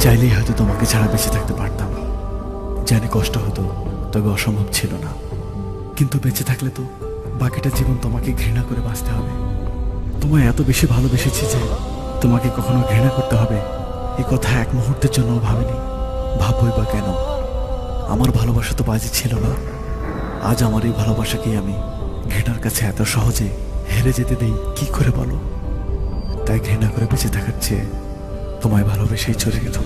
চাইলেই হয়তো তোমাকে ছাড়া বেঁচে থাকতে পারতাম। জানি কষ্ট হতো, তবে অসম্ভব ছিল না। কিন্তু বেঁচে থাকলে তো বাকিটা জীবন তোমাকে ঘৃণা করে বাঁচতে হবে। তোমায় এত বেশি ভালোবেসেছি যে তোমাকে কখনো ঘৃণা করতে হবে এ কথা এক মুহূর্তের জন্য ভাবিনি। ভাববই বা কেন? আমার ভালোবাসা তো বাজে ছিল না। আজ আমার এই ভালোবাসাকেই আমি ঘৃণার কাছে এত সহজে হেরে যেতে দেই কি করে বলো? তাই ঘৃণা করে বেঁচে থাকার চেয়ে তোমায় ভালোবেসেই চলে গেলাম।